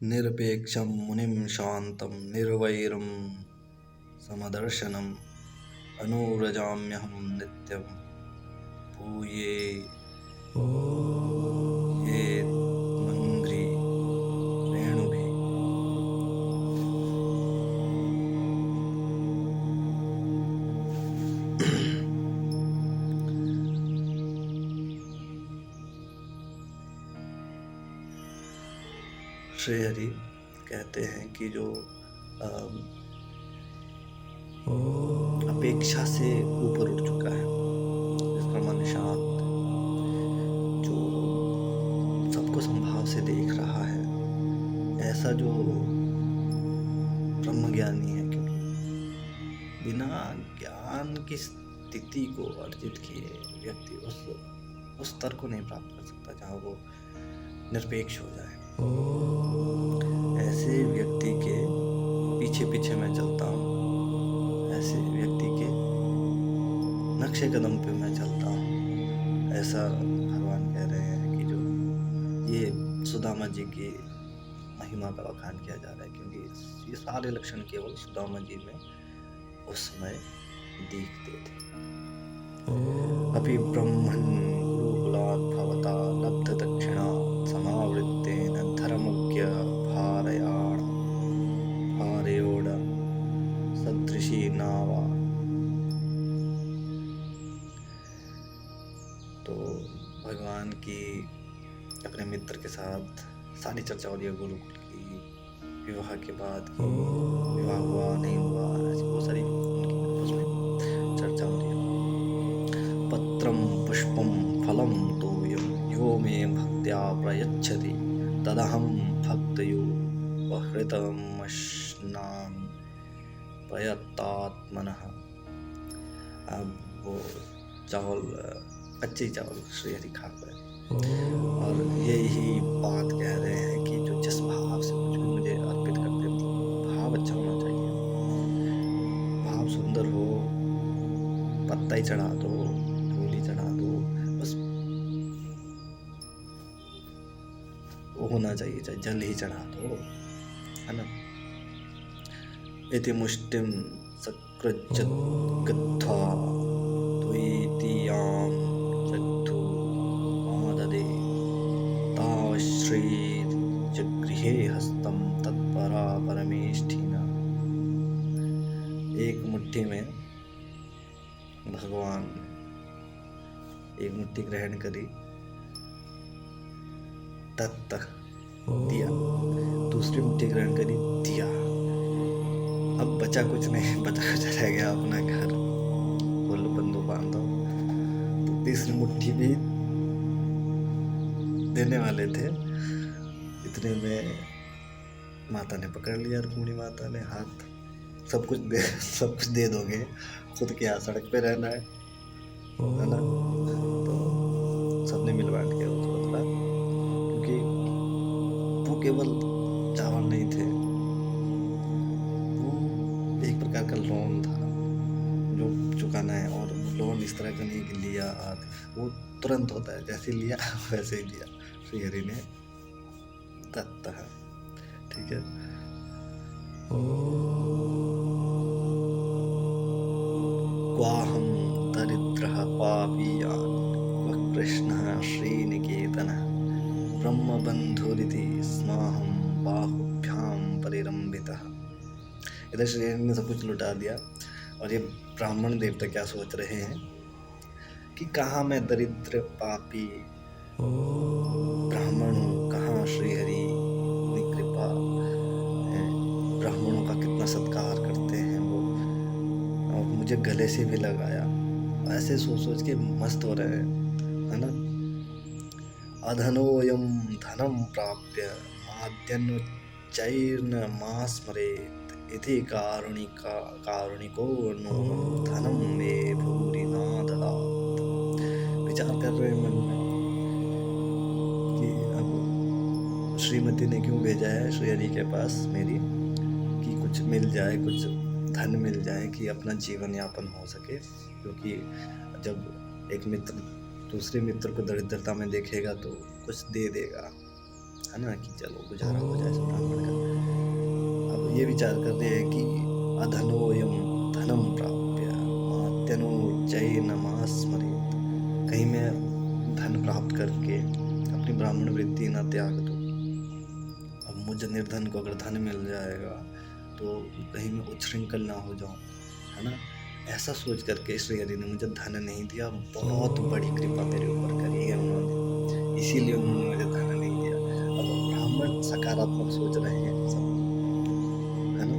निरपेक्षं मुनिं शान्तं निर्वैरं समदर्शनम् अनुव्रजाम्यहं नित्यं भूये ये मङ्घ्रि वेणुभिः। श्री हरि कहते हैं कि जो अपेक्षा से ऊपर उठ चुका है, जिसका मन शांत, जो सबको संभाव से देख रहा है, ऐसा जो ब्रह्मज्ञानी है। क्योंकि बिना ज्ञान की स्थिति को अर्जित किए व्यक्ति उस स्तर को नहीं प्राप्त कर सकता जहाँ वो निरपेक्ष हो जाए। ऐसे व्यक्ति के पीछे पीछे मैं चलता हूँ, ऐसे व्यक्ति के नक्शे कदम पे मैं चलता हूँ, ऐसा भगवान कह रहे हैं कि जो ये सुदामा जी की महिमा का बखान किया जा रहा है। क्योंकि ये सारे लक्षण केवल सुदामा जी में उस समय दिखते थे। अपि ब्रह्मन् गुरुकुलात् भवता लब्ध दक्षिणा समावृत्तेन धर्मज्ञ भारयोड सदृशी नावा। तो भगवान की अपने मित्र के साथ सारी चर्चा हो रही है, गुरुकुल की, विवाह के बाद की, विवाह हुआ नहीं हुआ, ऐसी बहुत सारी उनकी उसमें चर्चा हो रही है। पत्रं पुष्पं फलं तोयं यो मे भक्त्या प्रयच्छति तदहं भक्तयो बहृतमश्नामि प्रयत्तात्मनः। अब वो चावल, कच्चे चावल श्री हरि खा गए और यही बात कह रहे हैं कि जो जिस भाव से कुछ भी मुझे अर्पित करते, मतलब भाव अच्छा होना चाहिए, भाव सुंदर हो, पत्ता ही चढ़ा दो, फूल ही चढ़ा दो, बस वो होना चाहिए, चाहे जल ही चढ़ा दो, है ना। इति मुष्टिम सकृज्यत गत्वा द्वितीयां चक्षु आददे तावश्रीर्जगृहे हस्तं तत्परा परमेष्ठिना। एक मुट्ठी में भगवान एक मुट्ठी ग्रहण करी, तत्त दिया, दूसरी मुट्ठी ग्रहण करी, दिया। अब बचा कुछ नहीं, बचा कुछ रह गया अपना घर, बोलो बंदो बांधो। तो तीसरी मुट्ठी भी देने वाले थे, इतने में माता ने पकड़ लिया, रुक्मिणी माता ने हाथ, सब कुछ दे दोगे, खुद के यहाँ सड़क पे रहना है ना। तो सबने मिल बांट के वो थोड़ा, क्योंकि वो केवल चावल नहीं थे, वो एक प्रकार का लोन था जो चुकाना है। और लोन इस तरह का नहीं कि लिया वो तुरंत होता है, जैसे लिया वैसे ही दिया। श्री हरि ने दत्त है, ठीक है। क्वाहं दरिद्रः पापीयान् क्व कृष्णः श्रीनिकेतनः ब्रह्मबन्धुरिति स्माहं बाहुभ्यां परिरम्भितः। इधर श्री हरि ने सब कुछ लुटा दिया और ये ब्राह्मण देवता क्या सोच रहे हैं कि कहाँ मैं दरिद्र पापी ब्राह्मण हूँ, कहाँ श्री हरि इतनी कृपा है, ब्राह्मणों का कितना सत्कार करते हैं वो, और मुझे गले से भी लगाया। ऐसे सोच के मस्त हो रहे हैं, है ना। अधनोऽयं धनं प्राप्य माद्यन्नुच्चैर्न मास्मरेत् इति कारुणिको नूनं धनं मे भूरि न ददात्। विचार कर रहे हैं मन में कि अब श्रीमती ने क्यों भेजा है श्री हरि के पास मेरी, कि कुछ मिल जाए, कुछ धन मिल जाए कि अपना जीवन यापन हो सके। क्योंकि जब एक मित्र दूसरे मित्र को दरिद्रता में देखेगा तो कुछ दे देगा, है ना, कि चलो गुजारा हो जाए इस ब्राह्मण का। अब ये विचार कर रहे हैं कि अधनोऽयं धनं प्राप्य मात्यनुज्जयेनमास्मरेत्, कहीं मैं धन प्राप्त करके अपनी ब्राह्मण वृत्ति ना त्याग दूँ। अब मुझे निर्धन को अगर धन मिल जाएगा तो कहीं मैं उच्छृंखल ना हो जाऊँ, है ना? ऐसा सोच करके श्री हरि ने मुझे धन नहीं दिया, बहुत बड़ी कृपा मेरे ऊपर करी है उन्होंने, इसीलिए उन्होंने मुझे धन नहीं दिया। अब ब्राह्मण सकारात्मक सोच रहे हैं सब, है ना?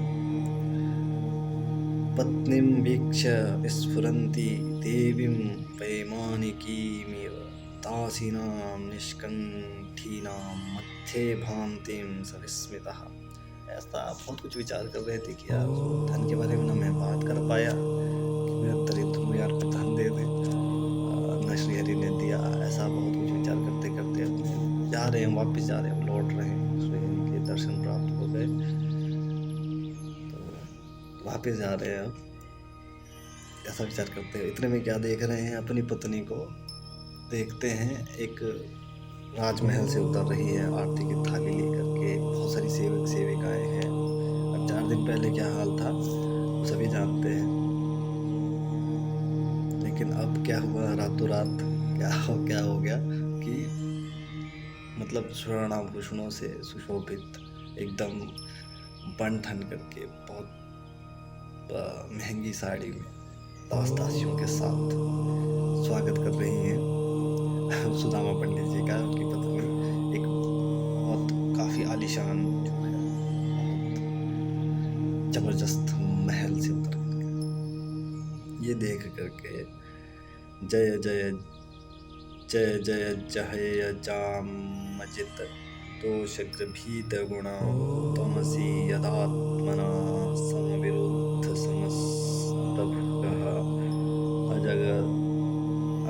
पत्नीं वीक्ष्य विस्फुरन्ती देवीं वैमानिकीमिव दासीनां निष्कण्ठीनां मध्ये भान्तिं स विस्मितः। ऐसा बहुत कुछ विचार कर रहे थे कि यार धन के बारे में ना मैं बात कर पाया कि मैं दरिद्र हूँ यार, कुछ धन दे दे, ना श्री हरि ने दिया। ऐसा बहुत कुछ विचार करते करते अब जा रहे हैं, वापस जा रहे हैं, लौट रहे हैं, श्री हरि के दर्शन प्राप्त हो गए तो वापस जा रहे हैं। अब ऐसा विचार करते हैं, इतने में क्या देख रहे हैं, अपनी पत्नी को देखते हैं एक राजमहल से उतर रही है आरती की थाली लेकर के, बहुत सारी सेवक सेविकाएं हैं। अब 4 दिन पहले क्या हाल था वो सभी जानते हैं, लेकिन अब क्या हुआ, रातों रात क्या हो गया कि मतलब स्वर्णाभूषणों से सुशोभित एकदम बन ठन करके बहुत महंगी साड़ी में दास दासियों के साथ स्वागत कर रही हैं सुदामा पंडित जी का, उनकी पत्नी एक बहुत काफी आलीशान जो है, बहुत जबरदस्त महल से उतर कर ये देख करके जय जय जय जय जय जामजित दोषगृभीत गुणा तमसि यदात्मना समविरुद्ध समस्तभुगः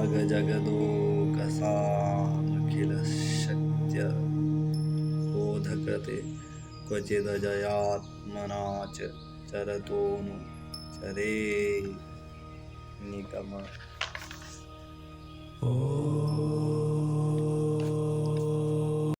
अगजगदोकसामखिल शक्त्य बोधकृते क्वचिदजयात्मना च चरतोनु चरे निगम।